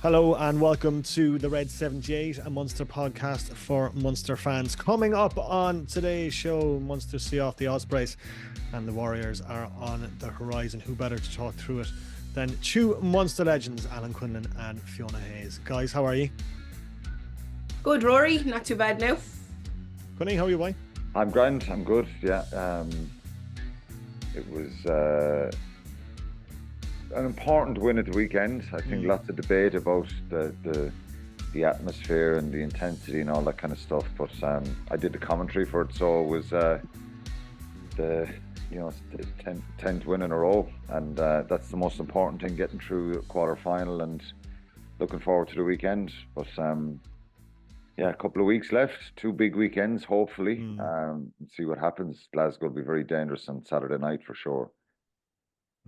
Hello and welcome to the Red 78, a Munster podcast for Munster fans. Coming up on today's show, Munster see off the Ospreys and the Warriors are on the horizon. Who better to talk through it than two Munster legends, Alan Quinlan and Fiona Hayes. Guys, how are you? Good, Rory. Not too bad now. Quinny, how are you, boy? I'm grand. I'm good. Yeah. It was an important win at the weekend. I think lots of debate about the atmosphere and the intensity and all that kind of stuff. But I did the commentary for it, so it was the 10th win in a row, and that's the most important thing, getting through the quarter final and looking forward to the weekend. But a couple of weeks left, 2 big weekends, hopefully. See what happens. Glasgow will be very dangerous on Saturday night for sure.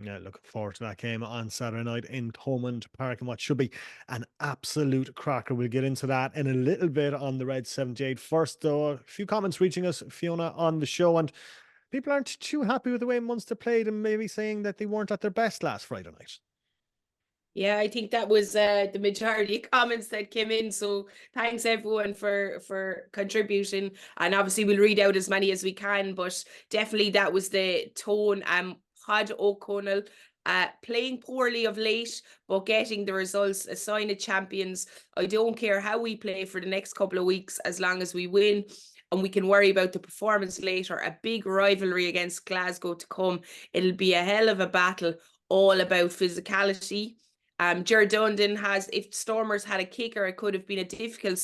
Yeah, looking forward to that game on Saturday night in Thomond Park and what should be an absolute cracker. We'll get into that in a little bit on the Red 78. First, though, a few comments reaching us, Fiona, on the show, and people aren't too happy with the way Munster played and maybe saying that they weren't at their best last Friday night. Yeah, I think that was the majority of comments that came in. So thanks everyone for contributing. And obviously we'll read out as many as we can, but definitely that was the tone. Had O'Connell playing poorly of late, but getting the results, a sign of champions. I don't care how we play for the next couple of weeks, as long as we win. And we can worry about the performance later. A big rivalry against Glasgow to come. It'll be a hell of a battle, all about physicality. Jared Dundon has, if Stormers had a kicker, it could have been a different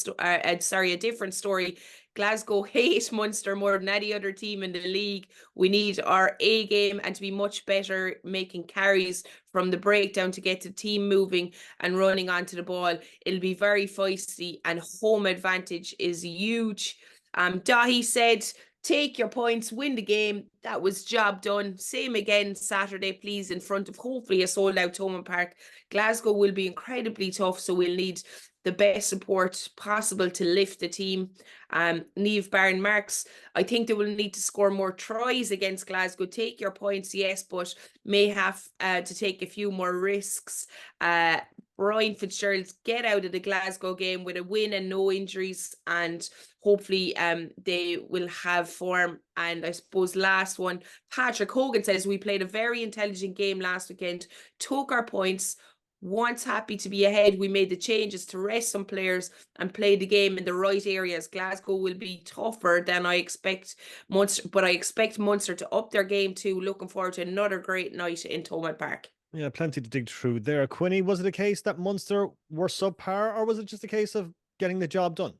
story. Glasgow hate Munster more than any other team in the league. We need our A game and to be much better making carries from the breakdown to get the team moving and running onto the ball. It'll be very feisty and home advantage is huge. Dahi said, take your points, win the game. That was job done. Same again Saturday, please, in front of hopefully a sold-out Thomond Park. Glasgow will be incredibly tough, so we'll need the best support possible to lift the team. Niamh Barron Marks, I think they will need to score more tries against Glasgow. Take your points, yes, but may have to take a few more risks. Brian Fitzgerald, get out of the Glasgow game with a win and no injuries, and hopefully they will have form. And I suppose last one, Patrick Hogan says, we played a very intelligent game last weekend, took our points, once happy to be ahead. We made the changes to rest some players and play the game in the right areas. Glasgow will be tougher than I expect Munster, but I expect Munster to up their game too. Looking forward to another great night in Thomond Park. Yeah, plenty to dig through there. Quinny, was it a case that Munster were subpar, or was it just a case of getting the job done?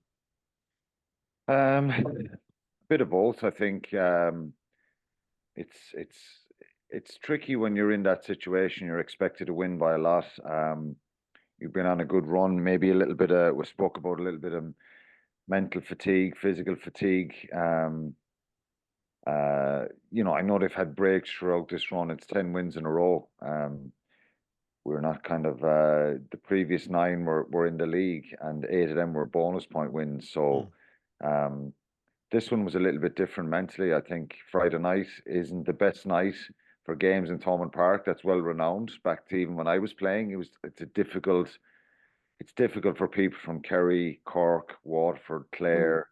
A bit of both, I think. It's tricky when you're in that situation. You're expected to win by a lot. You've been on a good run. Maybe a little bit of, we spoke about a little bit of mental fatigue, physical fatigue. I know they've had breaks throughout this run. It's 10 wins in a row. We're not kind of the previous 9 were in the league, and 8 of them were bonus point wins. So this one was a little bit different mentally. I think Friday night isn't the best night for games in Thomond Park. That's well renowned. Back to even when I was playing, it's difficult for people from Kerry, Cork, Waterford, Clare,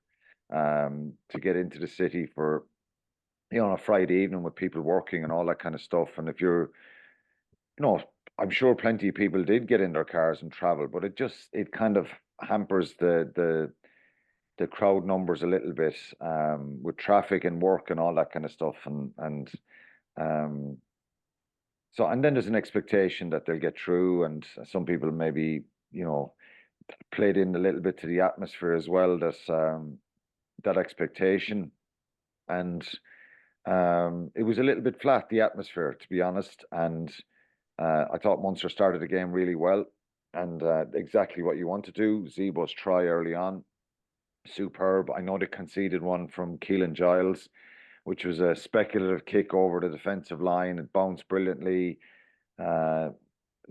to get into the city for a Friday evening with people working and all that kind of stuff. And if you're, I'm sure plenty of people did get in their cars and travel, but it kind of hampers the crowd numbers a little bit, with traffic and work and all that kind of stuff. And then there's an expectation that they'll get through, and some people maybe, played in a little bit to the atmosphere as well. That's that expectation. And it was a little bit flat, the atmosphere, to be honest. And I thought Munster started the game really well, and exactly what you want to do. Zebo's try early on, superb. I know they conceded one from Keelan Giles, which was a speculative kick over the defensive line. It bounced brilliantly.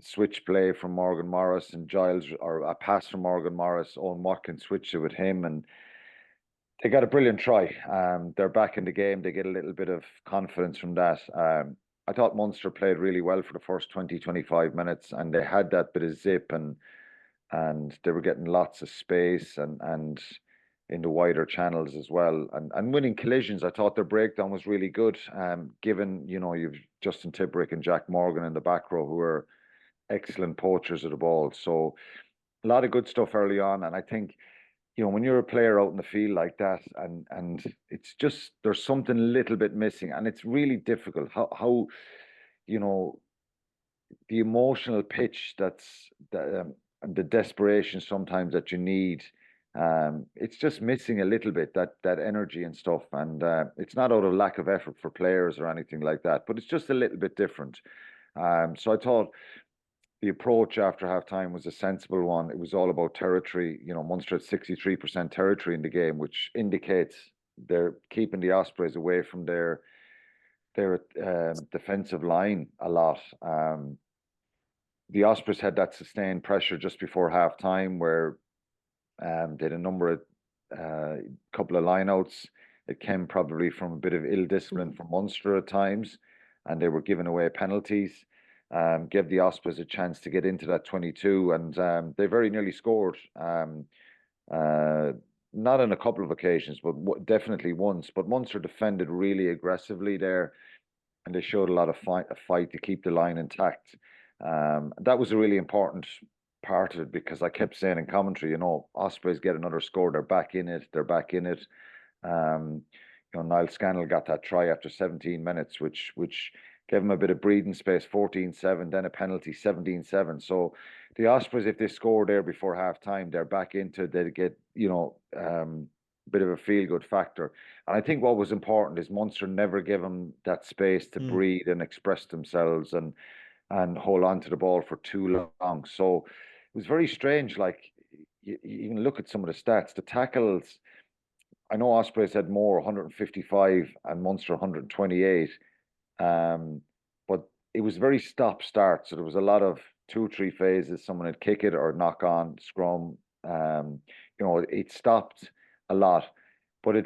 Switch play from Morgan Morris and Giles, or a pass from Morgan Morris. Owen Watkins switched it with him, and they got a brilliant try. They're back in the game. They get a little bit of confidence from that. I thought Munster played really well for the first 20, 25 minutes, and they had that bit of zip, and and they were getting lots of space and in the wider channels as well, and winning collisions. I thought their breakdown was really good, given, you know, you've Justin Tipperick and Jack Morgan in the back row who are excellent poachers of the ball. So a lot of good stuff early on, and I think, you know, when you're a player out in the field like that, and it's just there's something a little bit missing, and it's really difficult how you know, the emotional pitch and the desperation sometimes that you need. It's just missing a little bit, that energy and stuff, and it's not out of lack of effort for players or anything like that, but it's just a little bit different. So I thought the approach after half time was a sensible one. It was all about territory. You know, Munster had 63% territory in the game, which indicates they're keeping the Ospreys away from their defensive line a lot. The Ospreys had that sustained pressure just before half time where they had a number of couple of lineouts. It came probably from a bit of ill discipline from Munster at times, and they were giving away penalties. Gave the Ospreys a chance to get into that 22, and they very nearly scored. Not on a couple of occasions, but definitely once. But Munster defended really aggressively there, and they showed a lot of fight to keep the line intact. That was a really important part of it, because I kept saying in commentary, you know, Ospreys get another score, they're back in it, they're back in it. You know, Niall Scannell got that try after 17 minutes, which gave him a bit of breathing space, 14-7, then a penalty, 17-7. So the Ospreys, if they score there before half time, they're back into, they get, you know, a bit of a feel-good factor. And I think what was important is Munster never gave them that space to breathe and express themselves and hold on to the ball for too long. So it was very strange. Like, you can look at some of the stats, the tackles. I know Ospreys had more, 155, and Munster 128. But it was very stop-start. So there was a lot of 2 or 3 phases. Someone would kick it or knock on, scrum. You know, it stopped a lot. But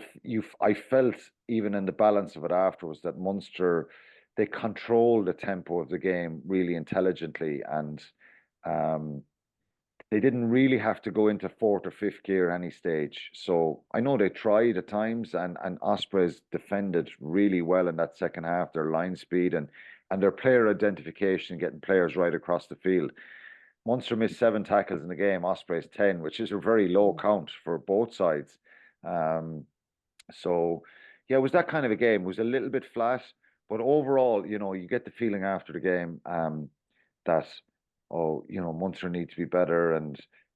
I felt even in the balance of it afterwards that Munster, they controlled the tempo of the game really intelligently, and they didn't really have to go into 4th or 5th gear any stage. So I know they tried at times, and Ospreys defended really well in that second half. Their line speed and their player identification, getting players right across the field. Munster missed 7 tackles in the game, Ospreys 10, which is a very low count for both sides. So yeah, it was that kind of a game. It was a little bit flat, but overall, you know, you get the feeling after the game that, oh, you know, Munster need to be better.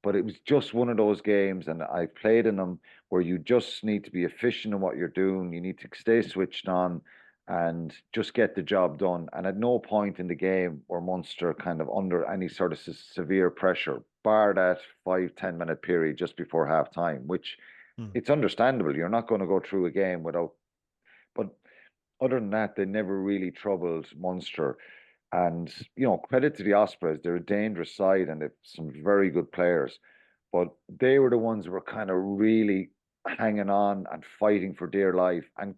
But it was just one of those games, and I played in them, where you just need to be efficient in what you're doing. You need to stay switched on and just get the job done. And at no point in the game were Munster kind of under any sort of severe pressure, bar that 5-10 minute period just before half time, which it's understandable. You're not going to go through a game without, but other than that, they never really troubled Munster. And, you know, credit to the Ospreys, they're a dangerous side and they've some very good players. But they were the ones who were kind of really hanging on and fighting for dear life. And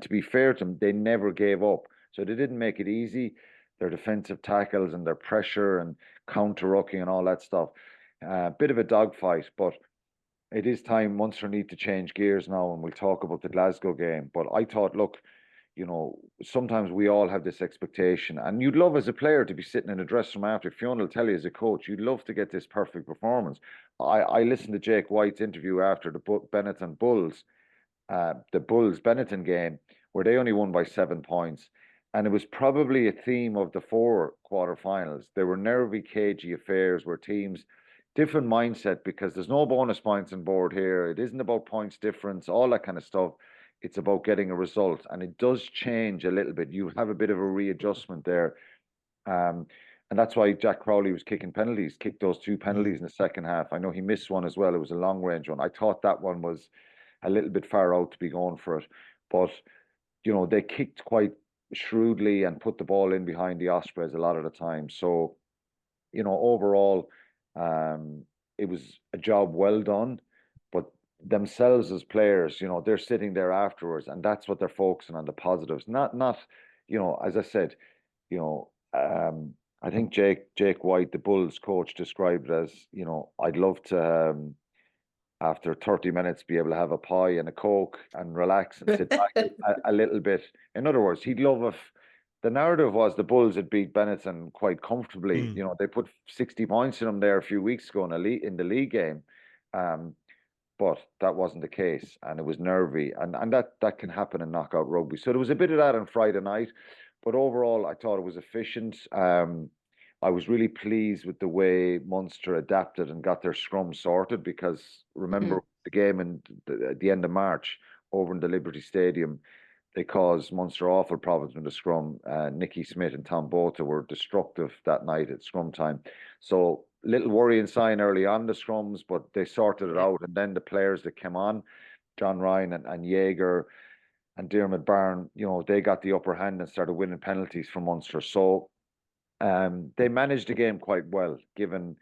to be fair to them, they never gave up. So they didn't make it easy. Their defensive tackles and their pressure and counter-rucking and all that stuff. Bit of a dogfight, but it is time Munster need to change gears now, and we'll talk about the Glasgow game. But I thought, look, you know, sometimes we all have this expectation, and you'd love as a player to be sitting in a dressing room after. Fiona will tell you as a coach, you'd love to get this perfect performance. I listened to Jake White's interview after the Benetton Bulls, the Bulls Benetton game, where they only won by 7 points. And it was probably a theme of the 4 quarterfinals. They were nervy, cagey affairs where teams, different mindset, because there's no bonus points on board here. It isn't about points difference, all that kind of stuff. It's about getting a result, and it does change a little bit. You have a bit of a readjustment there. And that's why Jack Crowley was kicking penalties, kicked those 2 penalties in the second half. I know he missed one as well. It was a long range one. I thought that one was a little bit far out to be going for it. But, you know, they kicked quite shrewdly and put the ball in behind the Ospreys a lot of the time. So, you know, overall, it was a job well done. But themselves as players, you know, they're sitting there afterwards, and that's what they're focusing on, the positives. Not, you know, as I said, you know, I think Jake White, the Bulls coach, described it as, you know, I'd love to, after 30 minutes, be able to have a pie and a Coke and relax and sit back a little bit. In other words, he'd love if the narrative was the Bulls had beat Benetton quite comfortably. You know, they put 60 points in them there a few weeks ago in the league game. But that wasn't the case, and it was nervy, and that can happen in knockout rugby. So there was a bit of that on Friday night, but overall, I thought it was efficient. I was really pleased with the way Munster adapted and got their scrum sorted, because remember the game at the end of March over in the Liberty Stadium, they caused Munster awful problems with the scrum. Nicky Smith and Tom Botha were destructive that night at scrum time. So little worrying sign early on the scrums, but they sorted it out. And then the players that came on, John Ryan and Jaeger and Diarmuid Byrne, you know, they got the upper hand and started winning penalties for Munster. So they managed the game quite well, given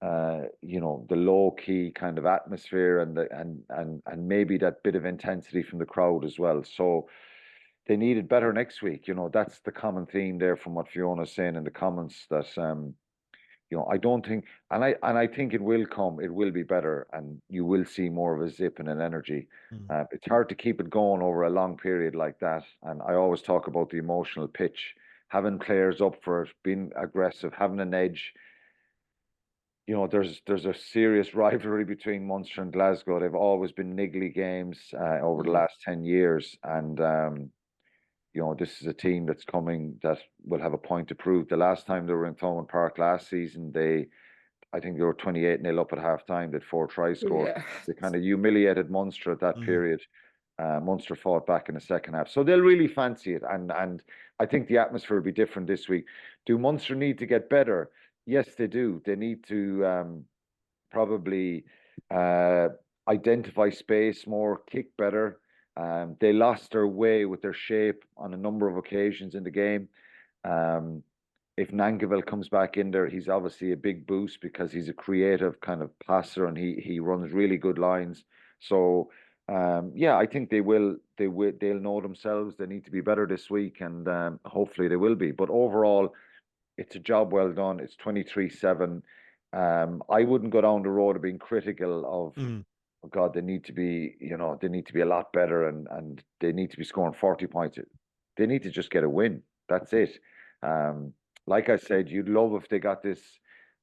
you know, the low key kind of atmosphere and maybe that bit of intensity from the crowd as well. So they needed better next week. You know, that's the common theme there from what Fiona's saying in the comments, that you know, I don't think, and I think it will come. It will be better, and you will see more of a zip and an energy. It's hard to keep it going over a long period like that. And I always talk about the emotional pitch, having players up for it, being aggressive, having an edge. You know, there's a serious rivalry between Munster and Glasgow. They've always been niggly games over the last 10 years. And, you know, this is a team that's coming that will have a point to prove. The last time they were in Thomond Park last season, I think they were 28-0 up at half time. They had 4 tries scored. Yeah. They kind of humiliated Munster at that period. Munster fought back in the second half. So they'll really fancy it. And I think the atmosphere will be different this week. Do Munster need to get better? Yes, they do. They need to probably identify space more, kick better. They lost their way with their shape on a number of occasions in the game. If Nankivell comes back in there, he's obviously a big boost because he's a creative kind of passer and he runs really good lines. So yeah, I think they'll know themselves. They need to be better this week, and hopefully they will be. But overall, it's a job well done. It's 23-7. I wouldn't go down the road of being critical of, oh God, they need to be, you know, they need to be a lot better, and they need to be scoring 40 points. They need to just get a win. That's it. Like I said, you'd love if they got this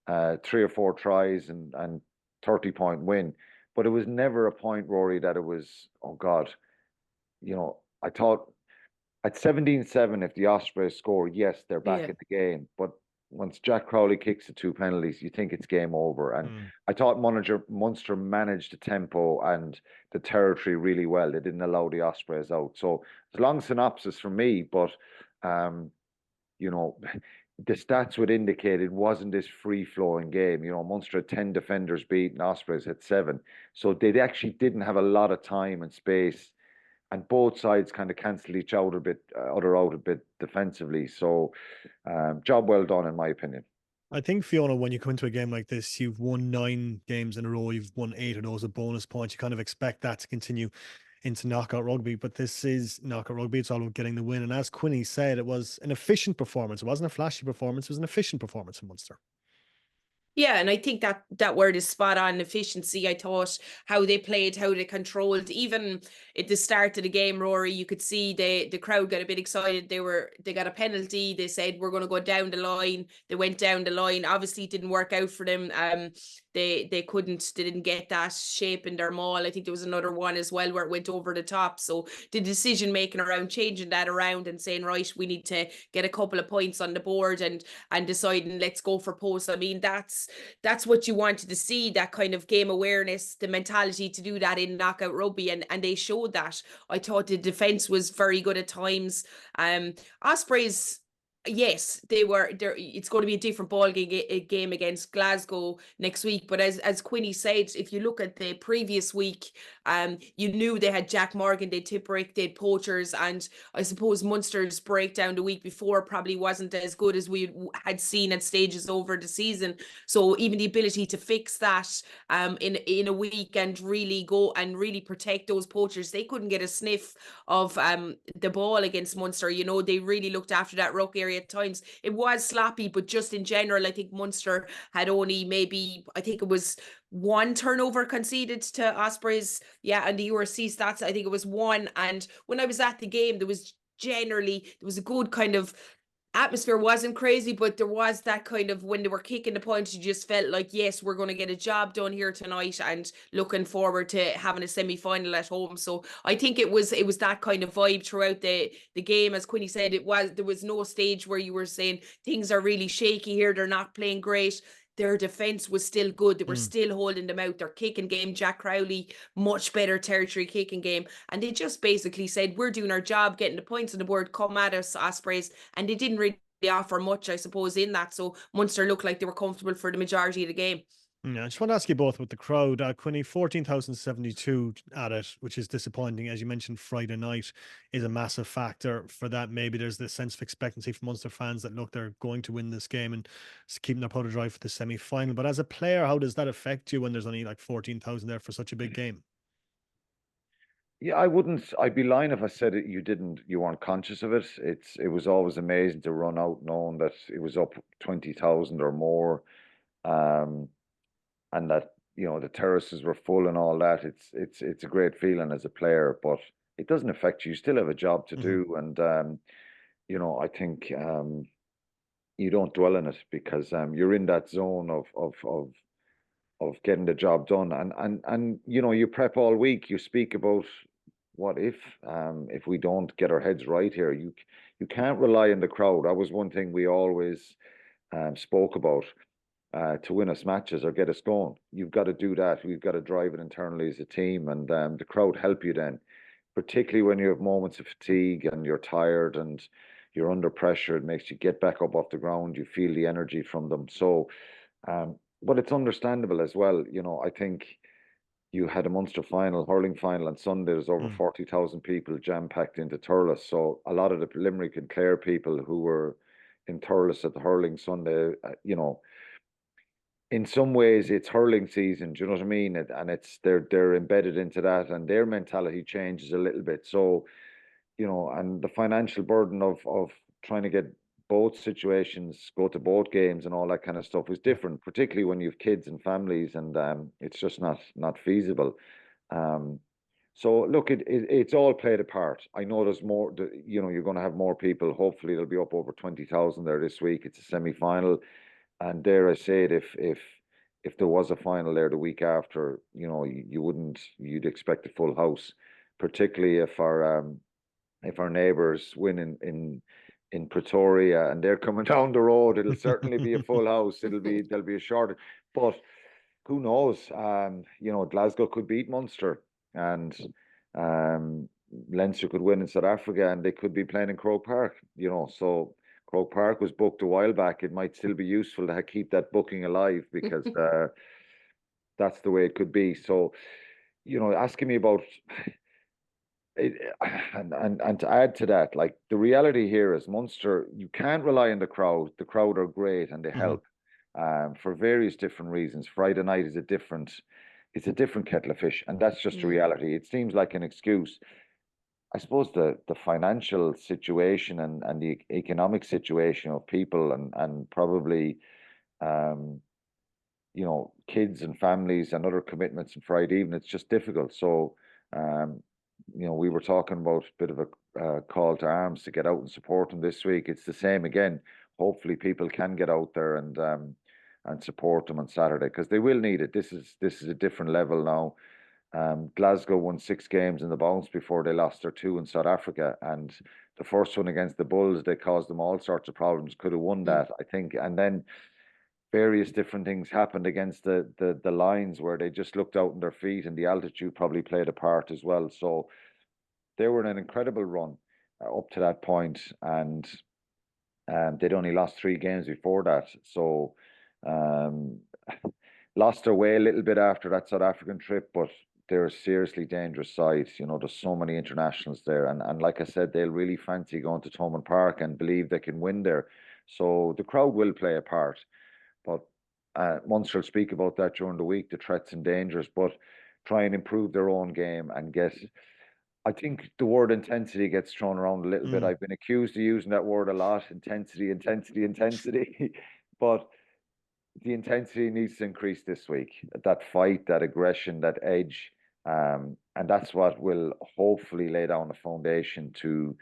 3 or 4 tries and 30-point win. But it was never a point, Rory, that it was, oh God, you know, I thought at 17-7, if the Ospreys score, yes, they're back in the game. But once Jack Crowley kicks the 2 penalties, you think it's game over. And I thought Munster managed the tempo and the territory really well. They didn't allow the Ospreys out. So it's a long synopsis for me, but, you know, the stats would indicate it wasn't this free-flowing game. You know, Munster had 10 defenders beaten, Ospreys had 7. So they actually didn't have a lot of time and space, and both sides kind of cancelled each other out a bit defensively. So job well done, in my opinion. I think, Fiona, when you come into a game like this, you've won 9 games in a row, you've won 8 of those at bonus points. You kind of expect that to continue into knockout rugby, but this is knockout rugby. It's all about getting the win. And as Quinny said, it was an efficient performance. It wasn't a flashy performance. It was an efficient performance from Munster. Yeah, and I think that word is spot on, efficiency. I thought how they played, how they controlled, even at the start of the game, Rory, you could see the crowd got a bit excited. They got a penalty. They said, we're going to go down the line. They went down the line. Obviously, it didn't work out for them. They didn't get that shape in their maul. I think there was another one as well where it went over the top. So the decision making around changing that around and saying, right, we need to get a couple of points on the board and deciding let's go for posts. I mean, that's what you wanted to see, that kind of game awareness, the mentality to do that in knockout rugby, and they showed that. I thought the defense was very good at times. Ospreys, yes, it's going to be a different ball game against Glasgow next week. But as Quinny said, if you look at the previous week, you knew they had Jack Morgan, they had Tipuric, they had Poachers, and I suppose Munster's breakdown the week before probably wasn't as good as we had seen at stages over the season. So even the ability to fix that in a week and really go and really protect those Poachers, they couldn't get a sniff of the ball against Munster. You know, they really looked after that ruck area. unnecessary at times. It was sloppy, but just in general, I think Munster had only maybe, I think it was one turnover conceded to Ospreys. Yeah, and the URC stats, I think it was one. And when I was at the game, there was a good kind of atmosphere. Wasn't crazy, but there was that kind of, when they were kicking the points, you just felt like, yes, we're going to get a job done here tonight, and looking forward to having a semi-final at home. So I think it was that kind of vibe throughout the game. As Quinny said, there was no stage where you were saying things are really shaky here, they're not playing great. Their defence was still good. They were still holding them out. Their kicking game, Jack Crowley, much better territory kicking game. And they just basically said, we're doing our job, getting the points on the board, come at us, Ospreys. And they didn't really offer much, I suppose, in that. So Munster looked like they were comfortable for the majority of the game. Yeah, I just want to ask you both with the crowd. Quinny, 14,072 at it, which is disappointing. As you mentioned, Friday night is a massive factor for that. Maybe there's this sense of expectancy from Munster fans that, look, they're going to win this game and keeping their powder dry for the semi-final. But as a player, how does that affect you when there's only like 14,000 there for such a big game? Yeah, I'd be lying if I said it, you weren't conscious of it. It was always amazing to run out knowing that it was up 20,000 or more. And that, the terraces were full and all that. It's a great feeling as a player, but it doesn't affect you. You still have a job to do, and I think you don't dwell in it, because you're in that zone of getting the job done, and you prep all week. You speak about what if we don't get our heads right here. You can't rely on the crowd. That was one thing we always spoke about. To win us matches or get us going, you've got to do that. We've got to drive it internally as a team, and the crowd help you then, particularly when you have moments of fatigue and you're tired and you're under pressure. It makes you get back up off the ground. You feel the energy from them. So, but it's understandable as well. I think you had a Munster final, hurling final on Sunday. There's over 40,000 people jam-packed into Thurles. So a lot of the Limerick and Clare people who were in Thurles at the hurling Sunday, in some ways it's hurling season, do you know what I mean? And they're embedded into that, and their mentality changes a little bit. So, and the financial burden of trying to get both situations, go to both games and all that kind of stuff is different, particularly when you have kids and families, and it's just not feasible. So look, it's all played a part. I know there's more, you're going to have more people. Hopefully there'll be up over 20,000 there this week. It's a semi-final. And dare I say it, if there was a final there the week after, you'd expect a full house, particularly if our neighbours win in Pretoria and they're coming down the road. It'll certainly be a full house. There'll be a shortage, but who knows? Glasgow could beat Munster, and Leinster could win in South Africa, and they could be playing in Croke Park. So. Croke Park was booked a while back. It might still be useful to keep that booking alive, because that's the way it could be. So, asking me about it, and to add to that, like, the reality here is Munster, you can't rely on the crowd. The crowd are great and they help for various different reasons. Friday night is a different kettle of fish, and that's just the reality. It seems like an excuse. I suppose the financial situation and the economic situation of people, and probably kids and families and other commitments on Friday evening, it's just difficult. So we were talking about a bit of a call to arms to get out and support them this week. It's the same again. Hopefully people can get out there and support them on Saturday, because they will need it. This is a different level now. Glasgow won 6 games in the bounce before they lost their 2 in South Africa, and the first one against the Bulls, they caused them all sorts of problems. Could have won that, I think, and then various different things happened against the Lions, where they just looked out on their feet, and the altitude probably played a part as well. So they were in an incredible run up to that point, and they'd only lost 3 games before that. So lost their way a little bit after that South African trip, but they're a seriously dangerous side. There's so many internationals there. And like I said, they'll really fancy going to Thomond Park and believe they can win there. So the crowd will play a part. But Munster will speak about that during the week, the threats and dangers, but try and improve their own game and get I think the word intensity gets thrown around a little bit. I've been accused of using that word a lot, intensity, but the intensity needs to increase this week. That fight, that aggression, that edge, and that's what will hopefully lay down the foundation to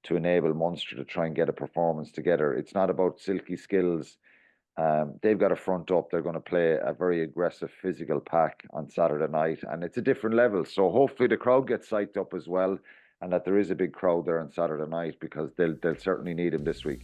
enable Munster to try and get a performance together. It's not about silky skills. They've got a front up. They're going to play a very aggressive physical pack on Saturday night, and it's a different level. So hopefully the crowd gets psyched up as well, and that there is a big crowd there on Saturday night, because they'll certainly need him this week.